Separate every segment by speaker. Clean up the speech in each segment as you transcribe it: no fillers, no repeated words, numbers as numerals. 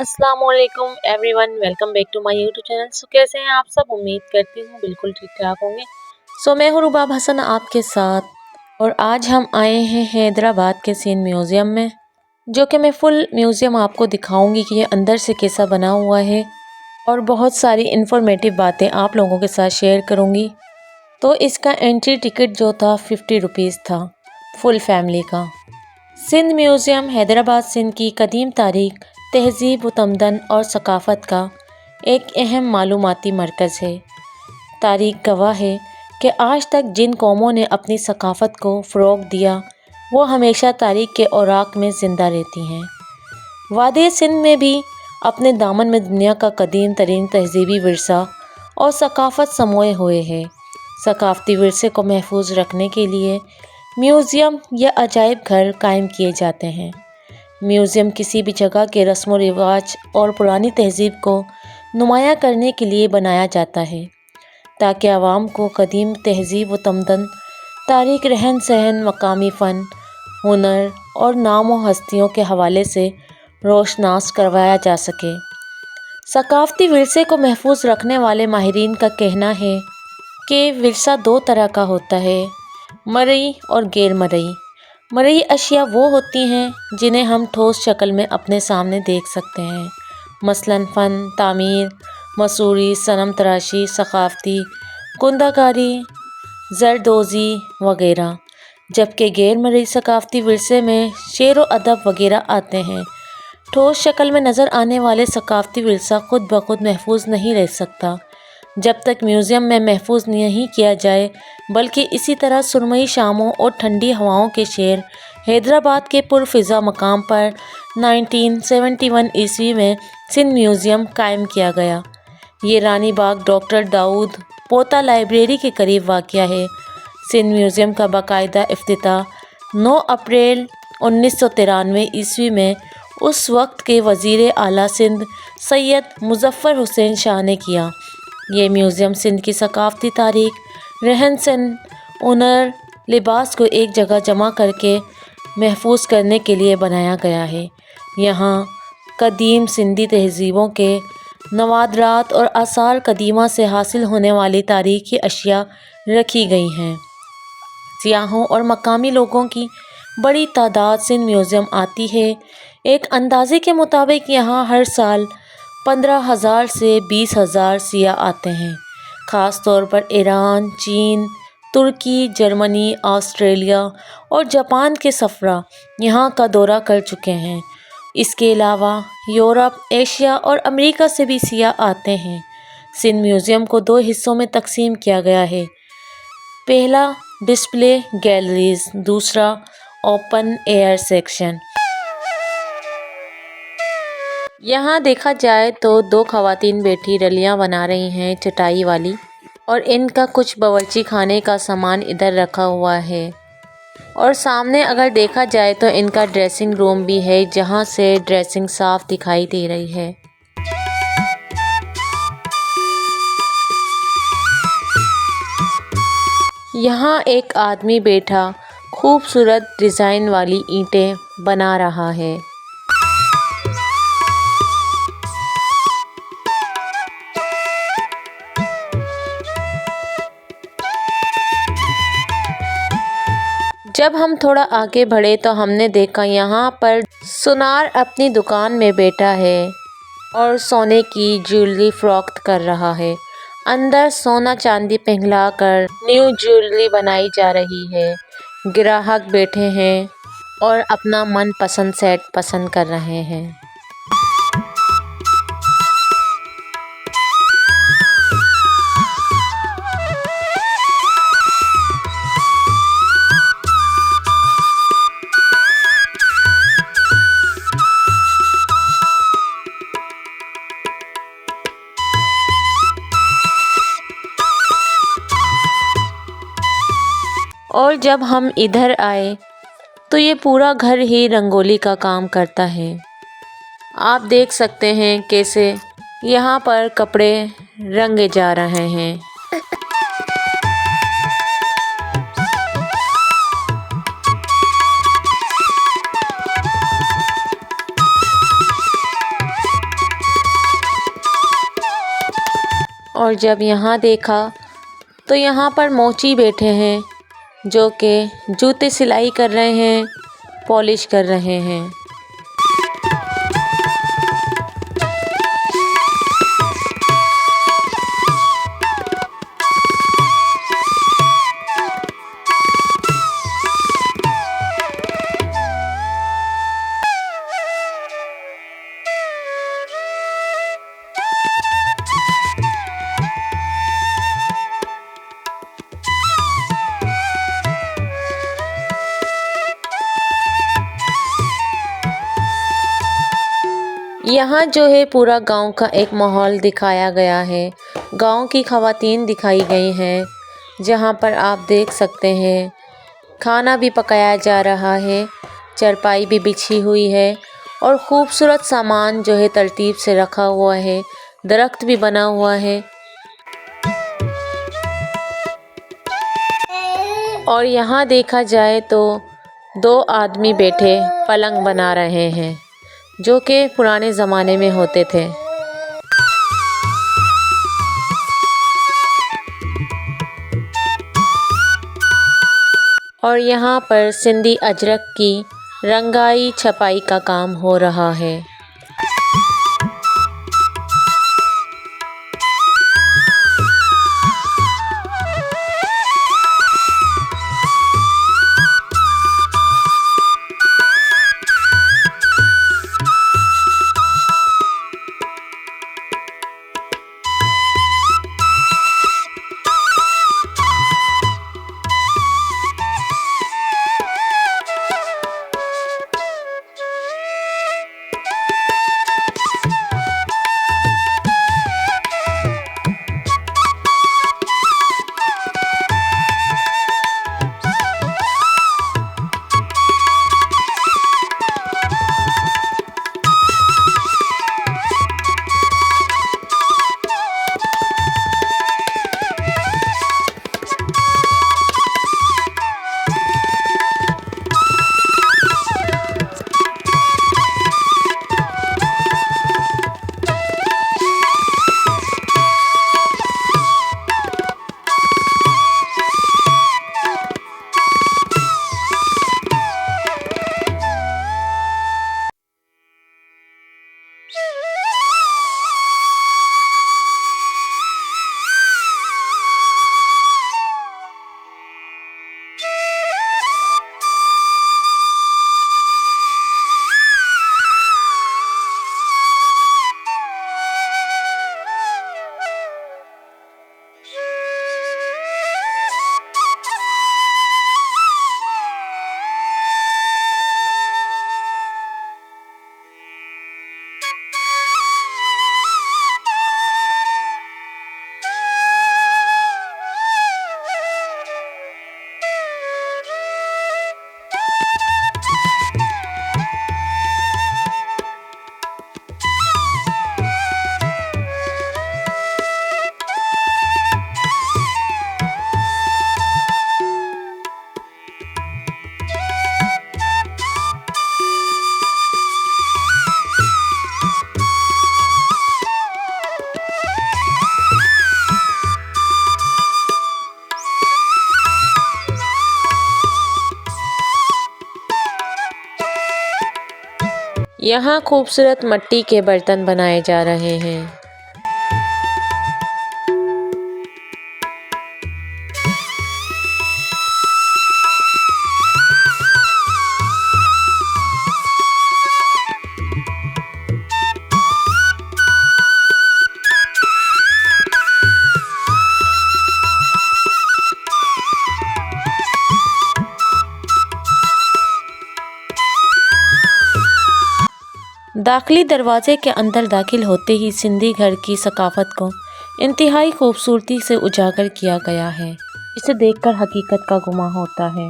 Speaker 1: अस्सलाम वालेकुम everyone, welcome back to my YouTube channel. कैसे हैं आप सब? उम्मीद करती हूँ बिल्कुल ठीक ठाक होंगे। मैं हूँ रुबाब हसन आपके साथ और आज हम आए हैं हैदराबाद के सीन म्यूज़ियम में, जो कि मैं फुल म्यूज़ियम आपको दिखाऊंगी कि ये अंदर से कैसा बना हुआ है और बहुत सारी इन्फॉर्मेटिव बातें आप लोगों के साथ शेयर करूँगी। तो इसका एंट्री टिकट जो था 50 रुपीज़ था फुल फैमिली का। सिंध म्यूज़ियम हैदराबाद सिंध की कदीम तारीख, तहज़ीब व तमदन और सकाफ़त का एक अहम मालूमाती मरकज़ है। तारीख गवाह है कि आज तक जिन कौमों ने अपनी सकाफ़त को फ़रोग़ दिया वो हमेशा तारीख के औराक में ज़िंदा रहती हैं। वादी सिंध में भी अपने दामन में दुनिया का कदीम तरीन तहज़ीबी विरसा और सकाफ़त समोए हुए है। सकाफ़ती विरसे को महफूज रखने के लिए म्यूज़ियम या अजायब घर कायम किए जाते हैं। म्यूज़ियम किसी भी जगह के रस्म व रिवाज और पुरानी तहज़ीब को नुमायाँ करने के लिए बनाया जाता है, ताकि आवाम को कदीम तहज़ीब व तमदन, तारीख़, रहन सहन, मकामी फ़न, हुनर और नाम व हस्तियों के हवाले से रोशनास करवाया जा सके। सकाफ़ती विरसे को महफूज रखने वाले माहिरीन का कहना है कि विरसा दो तरह का होता है, मरई और गैर मरई। मरई अशिया वो होती हैं जिन्हें हम ठोस शक्ल में अपने सामने देख सकते हैं, मसलन फ़न, तामीर, मसूरी, सनम तराशी, सकाफ़ती कुंदाकारी, जरदोज़ी वगैरह। जबकि गैर मरई सकाफ़ती विरसे में शेर व अदब वगैरह आते हैं। ठोस शक्ल में नज़र आने वाले सकाफ़ती विरसा खुद ब खुद महफूज नहीं रह सकता जब तक म्यूज़ियम में महफूज नहीं किया जाए, बल्कि इसी तरह सुरमई शामों और ठंडी हवाओं के शेर हैदराबाद के पुरफ़िज़ा मकाम पर 1971 ईस्वी में सिंध म्यूज़ियम कायम किया गया। ये रानी बाग डॉक्टर दाऊद पोता लाइब्रेरी के करीब वाक़या है। सिंध म्यूज़ियम का बाकायदा इफ्तिताह 9 अप्रैल 1993 ईस्वी में उस वक्त के वज़ीर आला सिंध सैयद मुज़फ़्फ़र हुसैन शाह ने किया। ये म्यूज़ियम सिंध की सकाफ़ती तारीख़, रहन सहन, हुनर, लिबास को एक जगह जमा करके महफूज करने के लिए बनाया गया है। यहाँ कदीम सिंधी तहज़ीबों के नवादरात और आसार कदीमा से हासिल होने वाली तारीख़ी अशिया रखी गई हैं। सियाहों और मकामी लोगों की बड़ी तादाद सिंध म्यूज़ियम आती है। एक अंदाज़े के मुताबिक यहाँ हर साल 15,000 से 20,000 सियाह आते हैं। ख़ास तौर पर ईरान, चीन, तुर्की, जर्मनी, ऑस्ट्रेलिया और जापान के सफ़रा यहाँ का दौरा कर चुके हैं। इसके अलावा यूरोप, एशिया और अमेरिका से भी सियाह आते हैं। सिंध म्यूज़ियम को 2 हिस्सों में तकसीम किया गया है। पहला डिस्प्ले गैलरीज़, दूसरा ओपन एयर सेक्शन। यहाँ देखा जाए तो 2 ख़वातीन बैठी रलियाँ बना रही हैं चटाई वाली, और इनका कुछ बावर्ची खाने का सामान इधर रखा हुआ है। और सामने अगर देखा जाए तो इनका ड्रेसिंग रूम भी है, जहाँ से ड्रेसिंग साफ़ दिखाई दे रही है। यहाँ एक आदमी बैठा खूबसूरत डिज़ाइन वाली ईंटें बना रहा है। जब हम थोड़ा आगे बढ़े तो हमने देखा यहाँ पर सुनार अपनी दुकान में बैठा है और सोने की ज्वेलरी फ़रोख्त कर रहा है। अंदर सोना चांदी पिघला कर न्यू ज्वेलरी बनाई जा रही है। ग्राहक बैठे हैं और अपना मनपसंद सेट पसंद कर रहे हैं। और जब हम इधर आए तो ये पूरा घर ही रंगोली का काम करता है। आप देख सकते हैं कैसे यहाँ पर कपड़े रंगे जा रहे हैं। اور جب یہاں دیکھا تو یہاں پر موچی بیٹھے ہیں جو کہ جوتے سلائی کر رہے ہیں، پالش کر رہے ہیں۔ یہاں جو ہے پورا گاؤں کا ایک ماحول دکھایا گیا ہے۔ گاؤں کی خواتین دکھائی گئی ہیں جہاں پر آپ دیکھ سکتے ہیں کھانا بھی پکایا جا رہا ہے، چرپائی بھی بچھی ہوئی ہے اور خوبصورت سامان جو ہے ترتیب سے رکھا ہوا ہے، درخت بھی بنا ہوا ہے۔ اور یہاں دیکھا جائے تو 2 آدمی بیٹھے پلنگ بنا رہے ہیں جو کہ پرانے زمانے میں ہوتے تھے۔ اور یہاں پر سندھی اجرک کی رنگائی چھپائی کا کام ہو رہا ہے۔ یہاں خوبصورت مٹی کے برتن بنائے جا رہے ہیں۔ داخلی دروازے کے اندر داخل ہوتے ہی سندھی گھر کی ثقافت کو انتہائی خوبصورتی سے اجاگر کیا گیا ہے، جسے دیکھ کر حقیقت کا گمان ہوتا ہے۔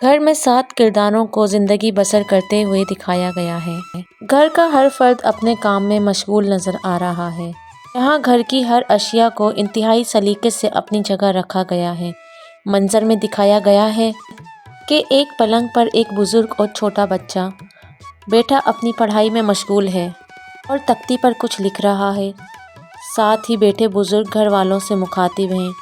Speaker 1: گھر میں 7 کرداروں کو زندگی بسر کرتے ہوئے دکھایا گیا ہے۔ گھر کا ہر فرد اپنے کام میں مشغول نظر آ رہا ہے۔ یہاں گھر کی ہر اشیاء کو انتہائی سلیقے سے اپنی جگہ رکھا گیا ہے۔ منظر میں دکھایا گیا ہے کہ ایک پلنگ پر ایک بزرگ اور چھوٹا بچہ بیٹا اپنی پڑھائی میں مشغول ہے اور تختی پر کچھ لکھ رہا ہے۔ साथ ही बैठे बुजुर्ग घर वालों से मुखातिब हैं।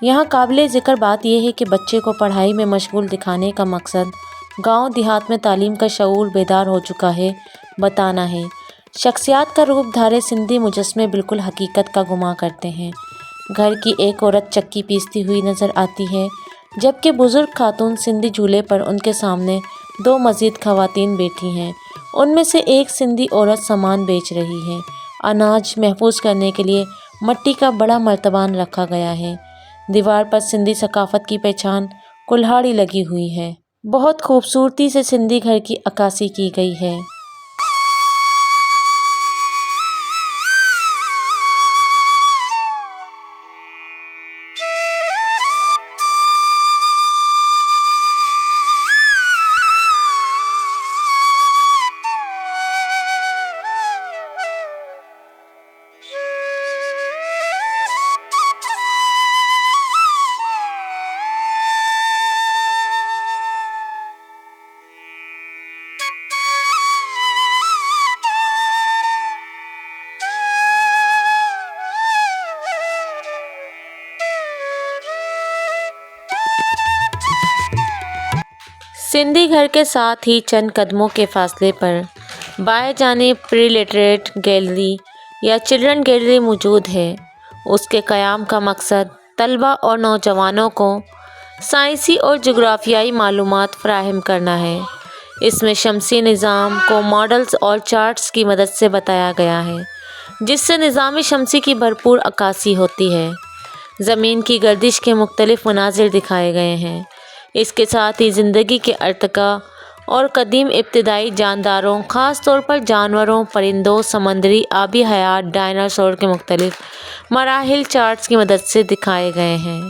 Speaker 1: यहाँ काबिले ज़िक्र बात यह है कि बच्चे को पढ़ाई में मशगूल दिखाने का मकसद गांव देहात में तालीम का शऊर बेदार हो चुका है बताना है। शख्सियत का रूप धारे सिंधी मुजस्मे बिल्कुल हकीकत का गुमा करते हैं। घर की एक औरत चक्की पीसती हुई नज़र आती है, जबकि बुज़ुर्ग खातून सिंधी झूले पर उनके सामने 2 मज़ीद ख़वातीन बैठी हैं। उनमें से एक सिंधी औरत सामान बेच रही है। अनाज महफूज करने के लिए मट्टी का बड़ा मर्तबान रखा गया है। दीवार पर सिंधी सकाफ़त की पहचान कुल्हाड़ी लगी हुई है। बहुत खूबसूरती से सिंधी घर की अक्कासी की गई है। सिंधी घर के साथ ही चंद कदमों के फासले पर बाएं जानिब प्री-लिटरेट गैलरी या चिल्ड्रन गैलरी मौजूद है। उसके क़याम का मकसद तलबा और नौजवानों को साइंसी और जोग्राफियाई मालूमात फ़राहम करना है। इसमें शमसी निज़ाम को मॉडल्स और चार्ट्स की मदद से बताया गया है, जिससे निज़ाम शमसी की भरपूर अक्कासी होती है। ज़मीन की गर्दिश के मुख्तलिफ़ मनाज़िर दिखाए गए हैं। इसके साथ ही ज़िंदगी के अर्तका और कदीम इब्तिदाई जानदारों, ख़ास तौर पर जानवरों, परिंदों, समंदरी आबी हयात, डायनासोर के मुख्तलिफ़ मराहिल चार्ट्स की मदद से दिखाए गए हैं।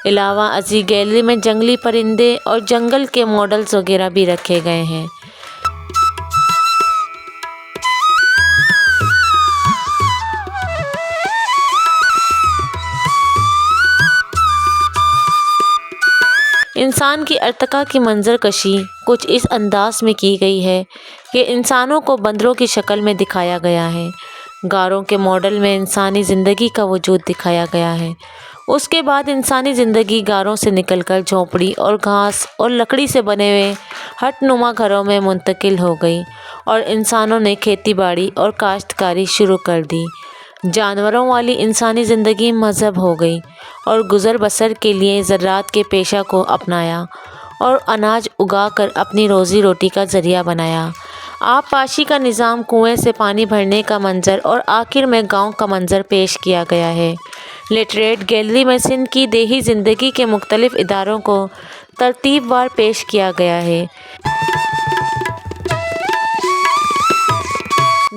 Speaker 1: अलावा अजी गैलरी में जंगली परिंदे और जंगल के मॉडल्स वगैरह भी रखे गए हैं। इंसान की अर्तका की मंजर कशी कुछ इस अंदाज में की गई है कि इंसानों को बंदरों की शक्ल में दिखाया गया है। गारों के मॉडल में इंसानी ज़िंदगी का वजूद दिखाया गया है। उसके बाद इंसानी ज़िंदगी गारों से निकलकर झोंपड़ी और घास और लकड़ी से बने हुए हटनुमा घरों में मुंतकिल हो गई और इंसानों ने खेती बाड़ी और काश्तकारी शुरू कर दी। जानवरों वाली इंसानी ज़िंदगी मज़हब हो गई और गुज़र बसर के लिए ज़राअत के पेशा को अपनाया और अनाज उगाकर अपनी रोज़ी रोटी का ज़रिया बनाया। आबपाशी का निज़ाम, कुएं से पानी भरने का मंजर और आखिर में गांव का मंजर पेश किया गया है। लिटरेट गैलरी में सिंध की देही ज़िंदगी के मुख्तलिफ़ इदारों को तरतीबवार पेश किया गया है।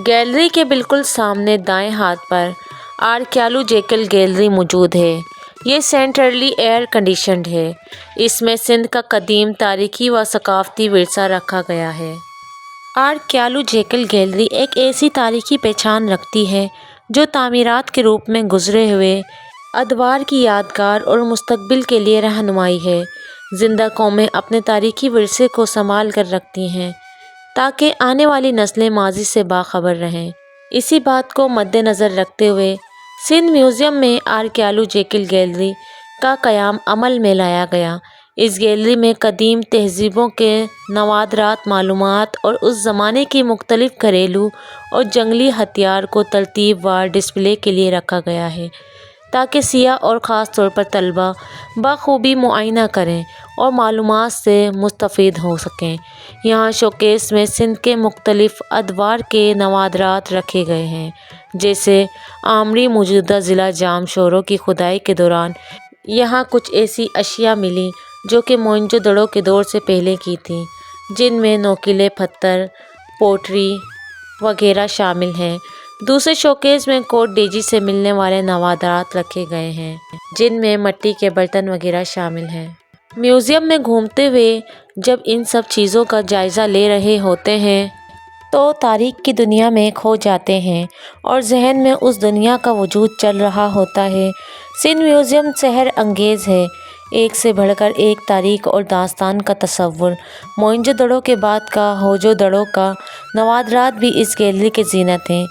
Speaker 1: गैलरी के बिल्कुल सामने दाएं हाथ पर आर्कियालॉजिकल गैलरी मौजूद है। ये सेंट्रली एयर कंडीशनड है। इसमें सिंध का कदीम तारीखी व सकाफ़ती विरसा रखा गया है। आर्कियालॉजिकल गैलरी एक ऐसी तारीखी पहचान रखती है जो तामीरात के रूप में गुजरे हुए अदवार की यादगार और मुस्तकबिल के लिए रहनुमाई है। जिंदा कौमें अपने तारीखी विरसे को संभाल कर रखती हैं ताकि आने वाली नस्लें माजी से बाखबर रहें। इसी बात को मद्देनज़र रखते हुए सिंध म्यूज़ियम में आर्कियालॉजिकल गैलरी का क़याम अमल में लाया गया। इस गैलरी में कदीम तहज़ीबों के नवादरात, मालूमात और उस ज़माने की मुख्तलिफ़ घरेलू और जंगली हथियार को तरतीबवार डिस्प्ले के लिए रखा गया है ताकि सियाह और ख़ास तौर पर तलबा बखूबी मुआयना करें और मालूमात से मुस्तफ़ीद हो सकें। यहाँ शोकेस में सिंध के मुख्तलिफ़ अदवार के नवादरात रखे गए हैं, जैसे आमरी मौजूदा ज़िला जाम शोरों की खुदाई के दौरान यहाँ कुछ ऐसी अशिया मिली जो कि मोहनजोदड़ो के दौर से पहले की थी, जिनमें नोकीले पत्थर, पोटरी वगैरह शामिल हैं। दूसरे शोकेस में कोट डेजी से मिलने वाले नवादरात रखे गए हैं, जिनमें मिट्टी के बर्तन वगैरह शामिल हैं। म्यूज़ियम में घूमते हुए जब इन सब चीज़ों का जायज़ा ले रहे होते हैं तो तारीख़ की दुनिया में खो जाते हैं और जहन में उस दुनिया का वजूद चल रहा होता है। सिंध म्यूज़ियम सहर अंगेज़ है। ایک سے بڑھ کر ایک تاریخ اور داستان کا تصور۔ موئنجو دڑو کے بعد کا ہوجو دڑو کا نوادرات بھی اس گیلری کی زینت ہیں۔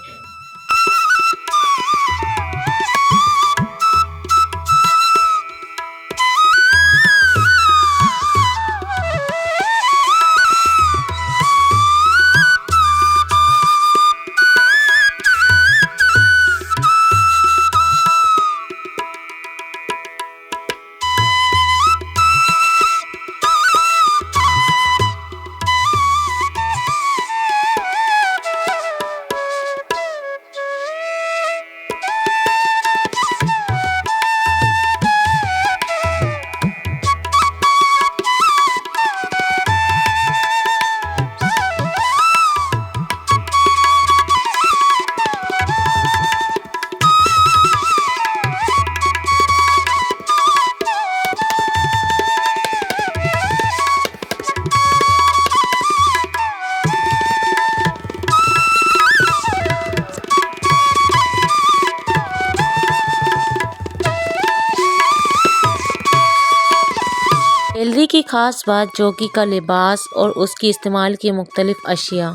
Speaker 1: گیلری کی خاص بات جوگی کا لباس اور اس کی استعمال کی مختلف اشیاء،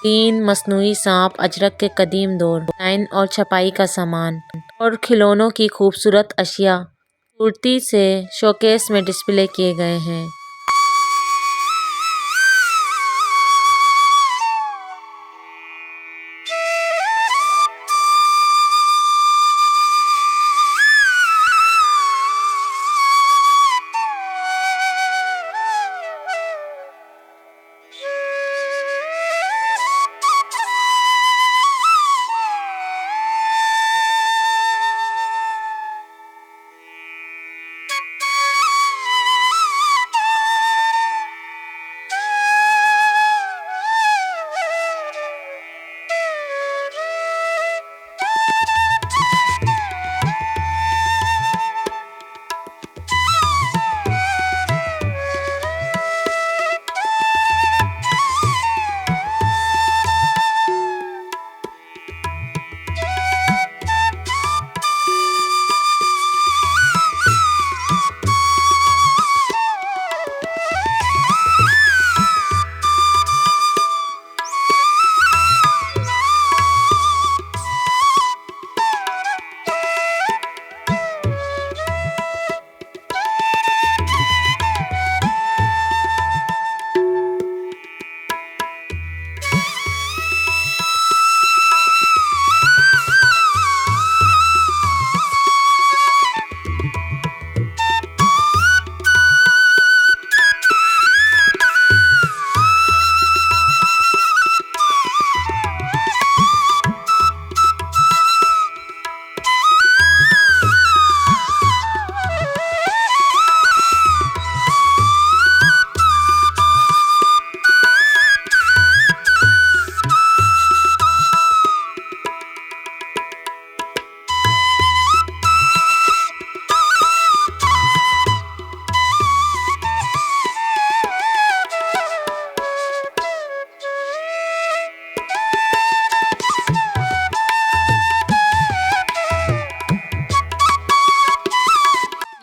Speaker 1: تین مصنوعی سانپ، اجرک کے قدیم دور، ڈیزائن اور چھپائی کا سامان، اور کھلونوں کی خوبصورت اشیاء خوبصورتی سے شوکیس میں ڈسپلے کیے گئے ہیں۔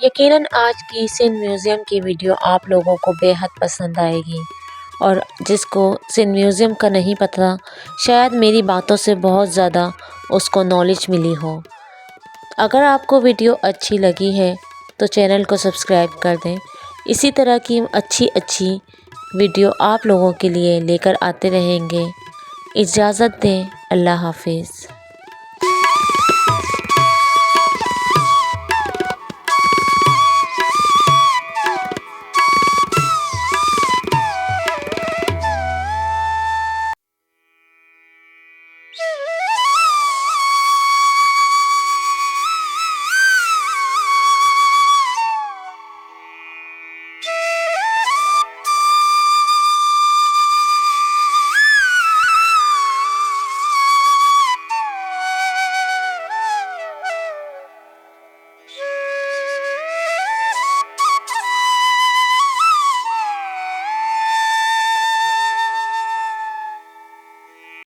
Speaker 1: یقیناً آج کی سندھ میوزیم کی ویڈیو آپ لوگوں کو بے حد پسند آئے گی، اور جس کو سندھ میوزیم کا نہیں پتہ شاید میری باتوں سے بہت زیادہ اس کو نالج ملی ہو۔ اگر آپ کو ویڈیو اچھی لگی ہے تو چینل کو سبسکرائب کر دیں۔ اسی طرح کی اچھی ویڈیو آپ لوگوں کے لیے لے کر آتے رہیں گے۔ اجازت دیں، اللہ حافظ۔